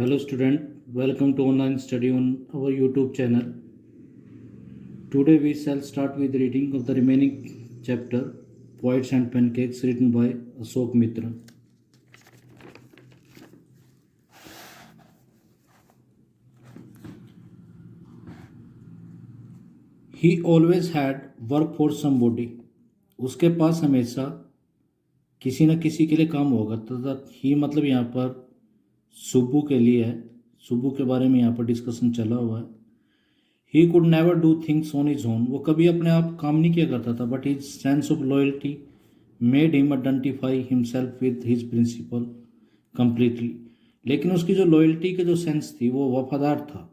Hello student, welcome to online study on our YouTube channel. Today we shall start with reading of the remaining chapter Poets and Pancakes written by Ashok Mitra. He always had work for somebody. उसके पास हमेशा किसी न किसी के लिए काम होगा तथा ही मतलब यहाँ पर सुब्बू के लिए है। सुब्बू के बारे में यहाँ पर डिस्कशन चला हुआ है। He could never do things on his own, वो कभी अपने आप काम नहीं किया करता था, but his sense of loyalty made him identify himself with his principal completely. लेकिन उसकी जो लॉयल्टी के जो सेंस थी वो वफादार था।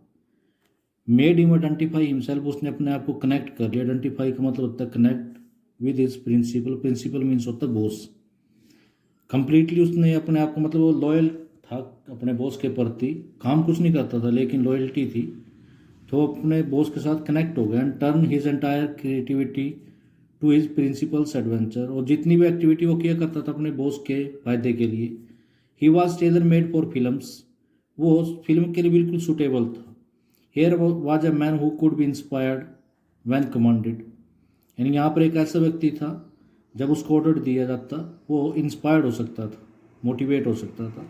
मेड हिम आइडेंटिफाई हिमसेल्फ, उसने अपने आप को कनेक्ट कर लिया। आइडेंटिफाई का मतलब होता है connect with his principal. Principal means होता है बॉस। कंप्लीटली उसने अपने आप को मतलब वो लॉयल था अपने बॉस के प्रति। काम कुछ नहीं करता था लेकिन लॉयल्टी थी, तो अपने बॉस के साथ कनेक्ट हो गया। And turn his entire creativity to his principal's adventure, और जितनी भी एक्टिविटी वो किया करता था अपने बॉस के फायदे के लिए। He was tailor made for films, वो फिल्म के लिए बिल्कुल सुटेबल था। Here was a man who could be inspired when commanded, यानी यहाँ पर एक ऐसा व्यक्ति था जब उसको ऑर्डर दिया जाता वो इंस्पायर्ड हो सकता था, मोटिवेट हो सकता था।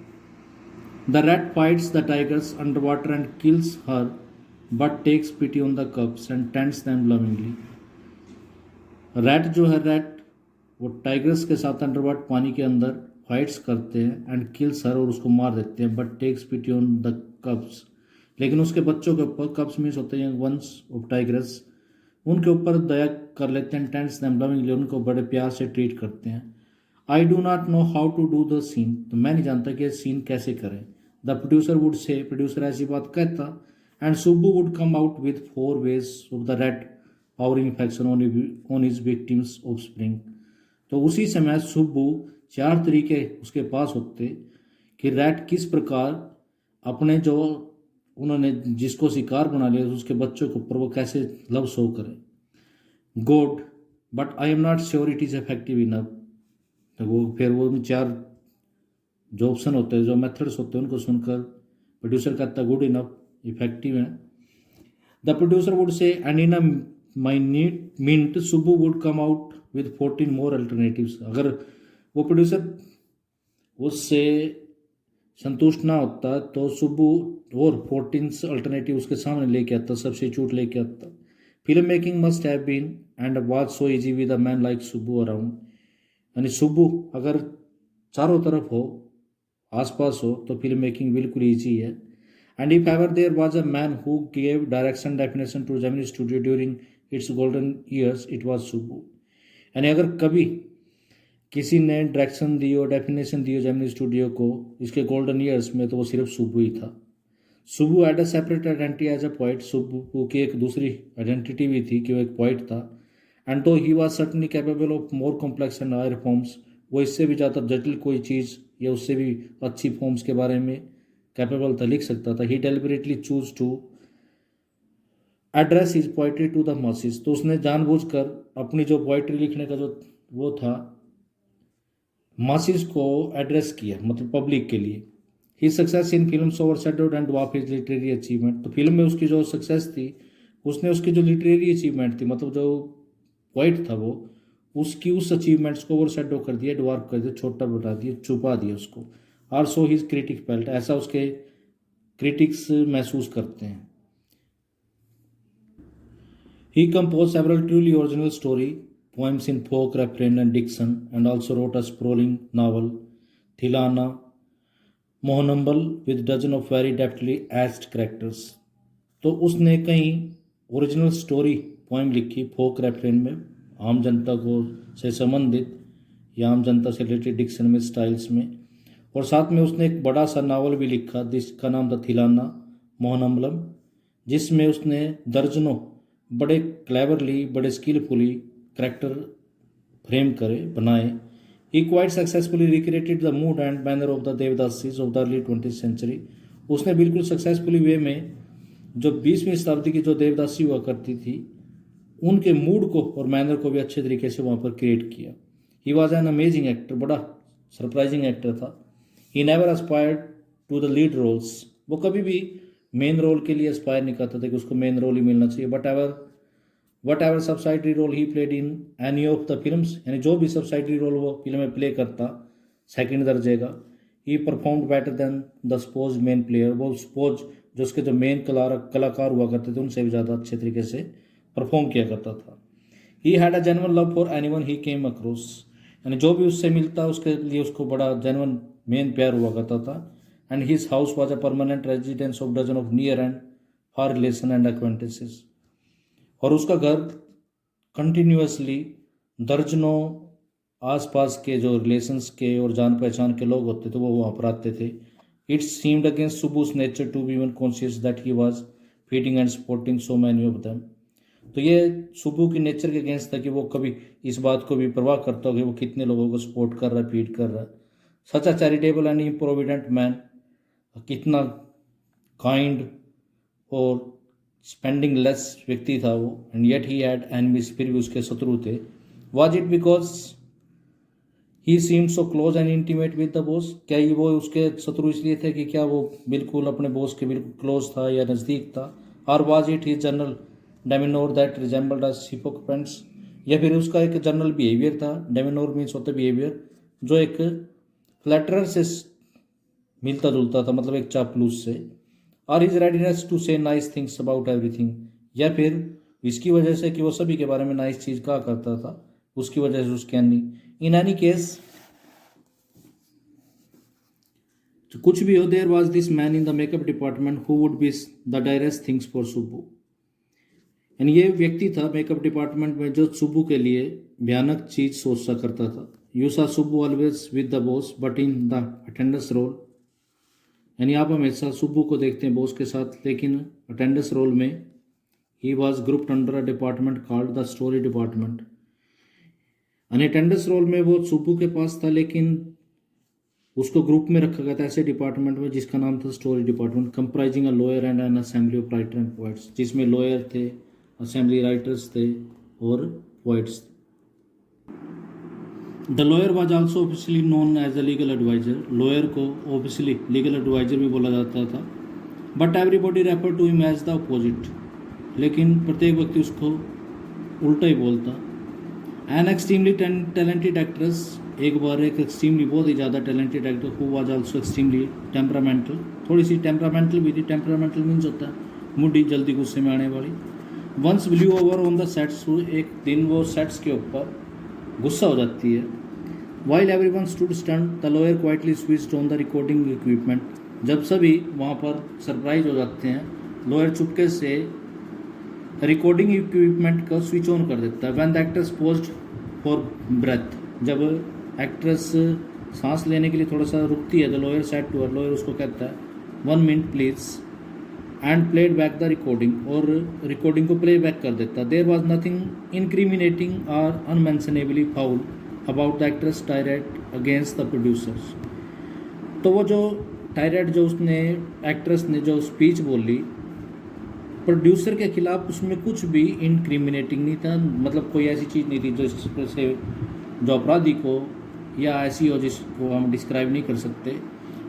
The rat fights the tigress under water and kills her but takes pity on the cubs and tends them lovingly. Rat जो है, रैट वो टाइगर्स के साथ अंडर वाटर पानी के अंदर फाइट्स करते हैं एंड किल्स हर, और उसको मार देते हैं। But takes pity on the cubs, लेकिन उसके बच्चों के ऊपर, कप्स मीन्स होते हैं वंस ऑफ टाइगर्स, उनके ऊपर दया कर लेते हैं। टेंट्स देम लविंगली, उनको बड़े प्यार से ट्रीट करते हैं। I do not know how to do the scene, तो मैं नहीं जानता कि ये सीन कैसे करें। The producer would say, producer ऐसी बात कहता। And Subbu would come out with 4 ways of the rat powering infection on his victims of spring. तो उसी समय सुब्बू 4 तरीके उसके पास होते कि रैट किस प्रकार अपने जो उन्होंने जिसको शिकार बना लिया उसके बच्चों के ऊपर वो कैसे लव शो करें। Good, but I am not sure it is effective enough. तो वो फिर वो 4 जो ऑप्शन होते हैं, जो मेथड्स होते हैं, उनको सुनकर प्रोड्यूसर कहता है गुड इनफ, इफेक्टिव है। द प्रोड्यूसर वुड से and in a minute minute Subbu would come out with 14 more alternatives. अगर वो प्रोड्यूसर उससे संतुष्ट ना होता तो सुब्बू और 14 अल्टरनेटिव उसके सामने लेके आता, सब्स्टिट्यूट लेके आता। Film making must have been and was so easy with a man like Subbu around, यानी सुब्बू अगर चारों तरफ हो, आसपास हो, तो फिल्म मेकिंग बिल्कुल ईजी है। And if ever there was a man who gave direction definition to Gemini studio during its golden years it was Subbu, यानी अगर कभी किसी ने डायरेक्शन दी हो, डेफिनेशन दी हो जेमिनी स्टूडियो को इसके गोल्डन ईयर्स में, तो वो सिर्फ सुब्बू ही था। Subbu had a separate identity as a poet, Subbu की एक दूसरी आइडेंटिटी भी थी कि वो एक पोइट था। And though he was certainly capable of more complex and higher forms, वो इससे भी ज़्यादा जटिल कोई चीज़ या उससे भी अच्छी फॉर्म्स के बारे में कैपेबल था, लिख सकता था। He deliberately choose to address his poetry to the masses, तो उसने जानबूझकर अपनी जो पोइट्री लिखने का जो वो था मासिस को एड्रेस किया, मतलब पब्लिक के लिए। He success in films overshadowed and dwarf his literary achievement, तो फिल्म में उसकी जो सक्सेस थी उसने उसकी जो लिटरेरी अचीवमेंट थी, मतलब जो पोइट था वो, उसकी उस अचीवमेंट्स को ओवरशैडो कर दिया, ड्वार्फ कर दिया, छोटा बता दिया, छुपा दिया उसको। Are so his critic felt, ऐसा उसके क्रिटिक्स महसूस करते हैं। He compose several truly original story poems in folk, refrain and diction, and also wrote a sprawling novel, Thilana Mohanambal, with dozen of very deftly etched characters। तो उसने कई original story poem लिखी फोक refrain में, आम जनता को से संबंधित या आम जनता से रिलेटेड डिक्शन में, स्टाइल्स में, और साथ में उसने एक बड़ा सा नावल भी लिखा जिसका नाम था थिलाना मोहनम्बलम, जिसमें उसने दर्जनों बड़े क्लेवरली, बड़े स्किलफुली करेक्टर फ्रेम करे, बनाए। He quite successfully recreated the mood and manner of the devadasis of the early 20th century, उसने बिल्कुल सक्सेसफुली वे में जो 20वीं शताब्दी की जो देवदासी हुआ करती थी उनके मूड को और मैनर को भी अच्छे तरीके से वहाँ पर क्रिएट किया। He was an amazing actor, बड़ा सरप्राइजिंग एक्टर था। He never aspired to the lead roles, वो कभी भी मेन रोल के लिए एस्पायर नहीं करता था कि उसको मेन रोल ही मिलना चाहिए, whatever subsidiary role he played in any of the films, यानी जो भी सब्सिडरी रोल वो फिल्म में प्ले करता सेकंड दर्जे का, he performed better than the supposed main player, वो स्पोज जो उसके जो मेन कलाकार हुआ करते थे उनसे भी ज़्यादा अच्छे तरीके से परफॉर्म किया करता था। He had a genuine love for anyone he came across, यानी जो भी उससे मिलता उसके लिए उसको बड़ा जेन्युइन मेन प्यार हुआ करता था। And his house was a permanent residence of dozen of near and far relation and acquaintances, और उसका घर कंटिन्यूसली दर्जनों आसपास के जो रिलेशंस के और जान पहचान के लोग होते थे वो वहाँ पर आते थे। It seemed against Subbu's nature to be even conscious that he was feeding and supporting so many of them. तो ये सुबू की नेचर के अगेंस्ट था कि वो कभी इस बात को भी परवाह करता हो कि वो कितने लोगों को सपोर्ट कर रहा है, फीड कर रहा है। Such a charitable and improvident man, कितना काइंड और स्पेंडिंग लेस व्यक्ति था वो। And yet he had enemies, फिर भी उसके शत्रु थे। Was it because he seemed so close and intimate with the boss, क्या ये वो उसके शत्रु इसलिए थे कि क्या वो बिल्कुल अपने बॉस के बिल्कुल क्लोज था या नज़दीक था? और was it his general demeanour that resembled us hypocrites, या फिर उसका एक जनरल बिहेवियर था, डेमिनोर मीन्स होता बिहेवियर, जो एक फ्लैटरर से मिलता जुलता था, मतलब एक चापलूस से। और हिज रेडीनेस टू से नाइस थिंग्स अबाउट एवरीथिंग, या फिर इसकी वजह से कि वो सभी के बारे में नाइस चीज़ कहा करता था, उसकी वजह से उसके अन्य इन एनी केस कुछ भी हो, there was this man in the makeup department who would be the direst things for Subbu, यानी ये व्यक्ति था मेकअप डिपार्टमेंट में जो सुब्बू के लिए भयानक चीज सोच सा करता था। You saw Subbu always with the boss but in the attendance roll, यानी आप हमेशा सुब्बू को देखते हैं बॉस के साथ, लेकिन अटेंडेंस रोल में he was grouped under a department called the story department. यानी अटेंडेंस रोल में वो सुब्बू के पास था, लेकिन उसको ग्रुप में रखा गया था ऐसे डिपार्टमेंट में जिसका नाम था story department, comprising a lawyer and an assembly of writer and poets, जिसमें लॉयर थे, असेंबली राइटर्स थे और poets. The lawyer was also officially known as a legal adviser, lawyer को ऑफिशियली लीगल एडवाइजर भी बोला जाता था। But everybody refer to him as the opposite, लेकिन प्रत्येक व्यक्ति उसको उल्टा ही बोलता। एन एक्सट्रीमली टैलेंटेड एक्ट्रेस, एक बार एक एक्सट्रीमली बहुत ही ज़्यादा talented actor who was also extremely temperamental, थोड़ी सी टेम्परामेंटल भी थी। टेम्परामेंटल मीन्स होता है मूडी, जल्दी गुस्से में आने वाली। Once blew over on the sets, एक दिन वो सेट्स के ऊपर गुस्सा हो जाती है। While everyone stood stunned the lawyer quietly switched on the recording equipment, जब सभी वहाँ पर सरप्राइज हो जाते हैं, लॉयर चुपके से रिकॉर्डिंग इक्विपमेंट का स्विच ऑन कर देता है। When the actress paused for breath, जब एक्ट्रेस सांस लेने के लिए थोड़ा सा रुकती है, the lawyer said to her, lawyer उसको कहता है 1 minute please, and played back the recording, और रिकॉर्डिंग को प्ले बैक कर देता। There was nothing incriminating or unmentionably foul about the actress tirade against the producers. तो वो जो टायरेट जो उसने एक्ट्रेस ने जो स्पीच बोली प्रोड्यूसर के खिलाफ, उसमें कुछ भी इनक्रिमिनेटिंग नहीं था, मतलब कोई ऐसी चीज़ नहीं थी जो इससे जो अपराधी को या ऐसी हो जिसको हम डिस्क्राइब नहीं कर सकते।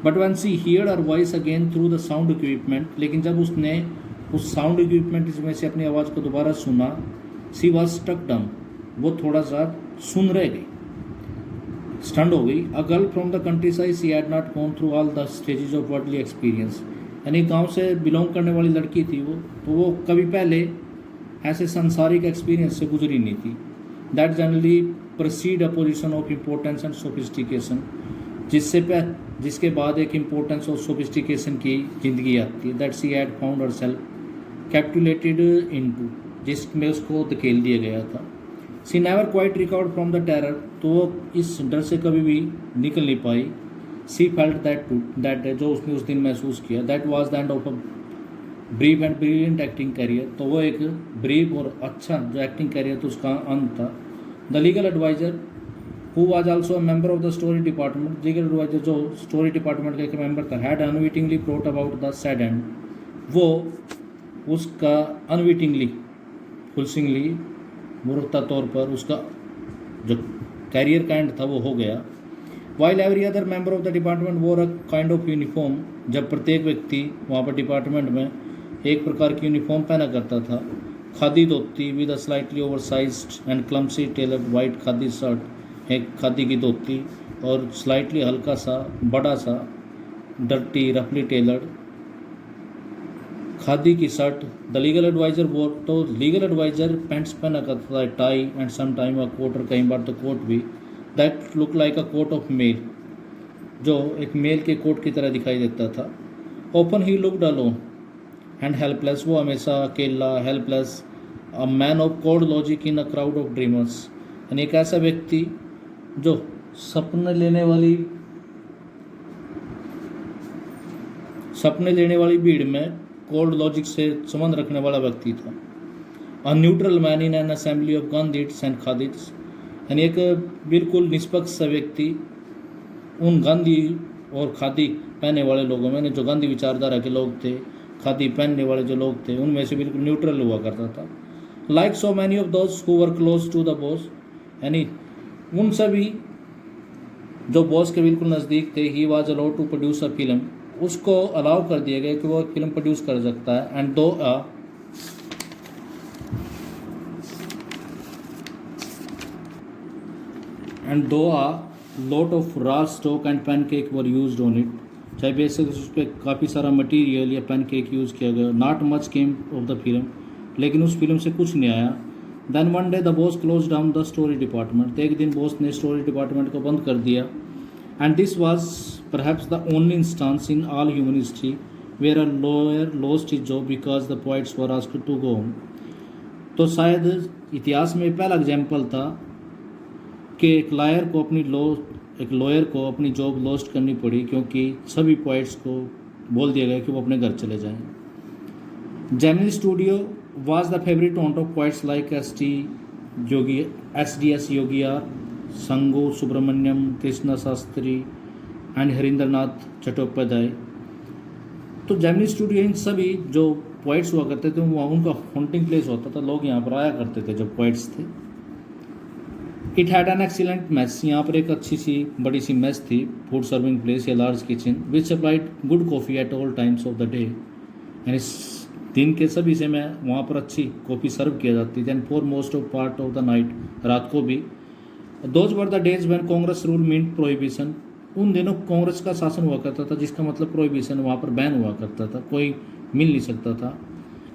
But when she heard her voice again through the sound equipment, लेकिन जब उसने उस साउंड इक्विपमेंट इसमें से अपनी आवाज़ को दोबारा सुना, सी वॉज स्टक डम, वो थोड़ा सा सुन रह गई, स्टंड हो गई। A girl from the country side, she had not gone through all the stages of worldly experience, यानी गांव से बिलोंग करने वाली लड़की थी वो, तो वो कभी पहले ऐसे सांसारिक एक्सपीरियंस से गुजरी नहीं थी। That generally proceed a position of importance and sophistication, जिसके बाद एक इम्पोर्टेंस और सोफिस्टिकेशन की जिंदगी आती है। That she had found herself capitulated into, जिसमें उसको धकेल दिया गया था। She never quite recovered from the terror, तो वो इस डर से कभी भी निकल नहीं पाई। सी फेल्ट दैट जो उसने उस दिन महसूस किया, that was the end of a brief and brilliant acting career, तो वो एक ब्रीफ और अच्छा जो एक्टिंग कैरियर था उसका अंत था। The legal adviser who was also a member of the story department, legal adviser जो स्टोरी डिपार्टमेंट का एक मेंबर था, had unwittingly brought about the sad end, वो उसका अनविटिंगली फुलसिंगली मूर्खता तौर पर उसका जो कैरियर का एंड था वो हो गया। While every other member of the department वोर अ काइंड ऑफ यूनिफॉर्म, जब प्रत्येक व्यक्ति वहाँ पर डिपार्टमेंट में एक प्रकार की यूनिफॉर्म पहना करता था। Khadi dhoti with a slightly oversized and clumsy tailored white khadi shirt, एक खादी की धोती और स्लाइटली हल्का सा बड़ा सा डर्टी रफली टेलर्ड खादी की शर्ट। द लीगल एडवाइजर वोर, तो लीगल एडवाइजर पैंट्स पहना करता था, tie and some time a coat, और कई बार तो कोट भी, that look like a coat of mail, जो एक मेल के कोट की तरह दिखाई देता था। Open he looked alone and helpless, वो हमेशा अकेला helpless, a man of code logic in a crowd of dreamers, यानी एक ऐसा व्यक्ति जो सपने लेने वाली भीड़ में कोल्ड लॉजिक से संबंध रखने वाला व्यक्ति था। A neutral man in an assembly of Gandhites and khadites, यानी एक बिल्कुल निष्पक्ष सा व्यक्ति उन गांधी और खादी पहनने वाले लोगों में, जो गांधी विचारधारा के लोग थे, खादी पहनने वाले जो लोग थे, उनमें से बिल्कुल न्यूट्रल हुआ करता था। Like so many of those who were close to the boss, यानी उन सभी जो बॉस के बिल्कुल नज़दीक थे। He was allowed to produce a film, उसको अलाउ कर दिया गया कि वो फिल्म प्रोड्यूस कर सकता है। And though lot of raw stock and pancake were used on it, चाहे बेसिक उस पर काफ़ी सारा मटेरियल या पैनकेक यूज़ किया गया। Not much came of the film, लेकिन उस फिल्म से कुछ नहीं आया। Then one day the boss close down the story department, एक दिन बॉस ने स्टोरी डिपार्टमेंट को बंद कर दिया। And this was perhaps the only instance in all human history where a lawyer lost his job because the poets were asked to go home, तो शायद इतिहास में पहला एग्जाम्पल था कि एक लॉयर को अपनी जॉब लॉस्ट करनी पड़ी, क्योंकि सभी पोइट्स को बोल दिया गया कि वो अपने घर चले जाएं। Gemini studio was the favorite haunt of poets like S.D.S. Yogiar, Sango Subramaniam, Krishna Shastri and Harindranath Chattopadhyay. तो जेमिनी स्टूडियो इन सभी जो पोइट्स हुआ करते थे वहाँ उनका हॉन्टिंग प्लेस होता था, लोग यहाँ पर आया करते थे जब पोइट्स थे। It had an excellent mess, यहाँ पर एक अच्छी सी बड़ी सी मेस थी, फूड सर्विंग प्लेस या large kitchen, which supplied good coffee at all times of the day, यानी दिन के सभी समय वहाँ पर अच्छी कॉफ़ी सर्व किया जाती थी। And for most of part of the night, रात को भी। Those were the days when Congress rule mean prohibition, उन दिनों कांग्रेस का शासन हुआ करता था, जिसका मतलब प्रोहिबिशन, वहाँ पर बैन हुआ करता था, कोई मिल नहीं सकता था।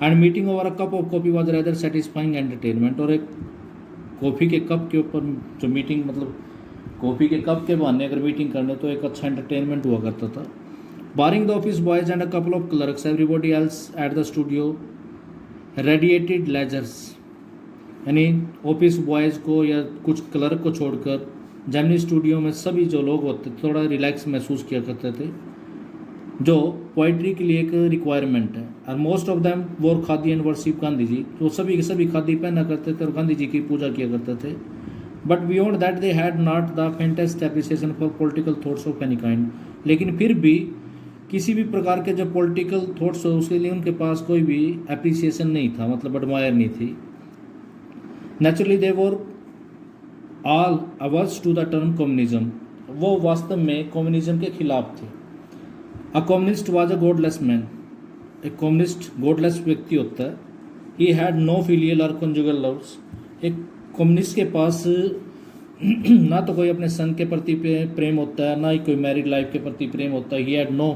And meeting over a cup of coffee was rather satisfying entertainment, और एक कॉफ़ी के कप के ऊपर जो मीटिंग, मतलब कॉफ़ी के कप के बहाने अगर मीटिंग करने तो एक अच्छा एंटरटेनमेंट हुआ करता था। Barring the office boys and a couple of clerks, everybody else at the studio radiated leisures, यानी ऑफिस बॉयज़ को या कुछ क्लर्क को छोड़कर जेमिनी स्टूडियो में सभी जो लोग होते थोड़ा रिलैक्स महसूस किया करते थे, जो पोइट्री के लिए एक रिक्वायरमेंट है। और मोस्ट ऑफ देम वोर खादी एंड वर्शिप गांधी जी, तो सभी के सभी खादी पहना करते थे और गांधी जी की पूजा किया करते थे। But beyond that they had not the faintest appreciation for political thoughts of any kind, लेकिन फिर भी किसी भी प्रकार के जो पॉलिटिकल थॉट्स हो उसके लिए उनके पास कोई भी एप्रिसिएशन नहीं था, मतलब एडमायर नहीं थी। Naturally they were all averse to the term communism, वो वास्तव में कम्युनिज्म के खिलाफ थे। A communist was a godless man, एक कम्युनिस्ट गॉडलेस व्यक्ति होता है। He had no filial or conjugal loves, एक कम्युनिस्ट के पास ना तो कोई अपने सन के प्रति प्रेम होता है, ना ही कोई मैरिड लाइफ के प्रति प्रेम होता है। He had no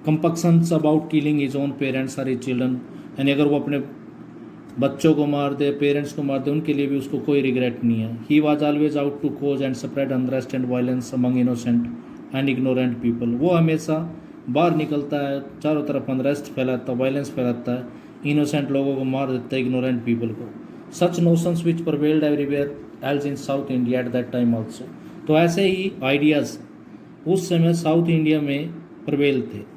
compunctions about killing his own parents or his children, यानी अगर वो अपने बच्चों को मार दे, पेरेंट्स को मार दे, उनके लिए भी उसको कोई रिग्रेट नहीं है। He was always out to cause and spread unrest and violence among innocent and ignorant people, वो हमेशा बाहर निकलता है, चारों तरफ अनरेस्ट फैलाता है, वायलेंस फैलाता है, इनोसेंट लोगों को मार देता है, इग्नोरेंट पीपल को। Such notions which prevailed everywhere else in South India at that time also, तो ऐसे ही आइडियाज़ उस समय साउथ इंडिया में प्रवेल थे।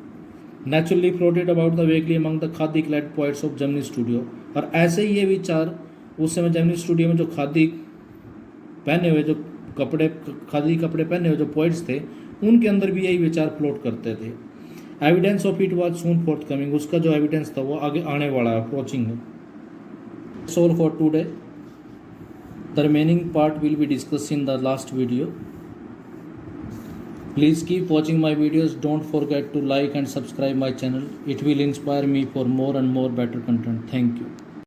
Naturally floated about the weekly among the khadi clad poets of Gemini studio, और ऐसे ही ये विचार उस समय जेमिनी स्टूडियो में जो खादी पहने हुए जो कपड़े, खादी कपड़े पहने हुए जो पोइट्स थे, उनके अंदर भी यही विचार फ्लोट करते थे। Evidence of it was soon fourth coming, उसका जो एविडेंस था वो आगे आने वाला है, अप्रोचिंग है। So all for today, the remaining part will be discuss in the last video. Please keep watching my videos. Don't forget to like and subscribe my channel. It will inspire me for more and more better content. Thank you.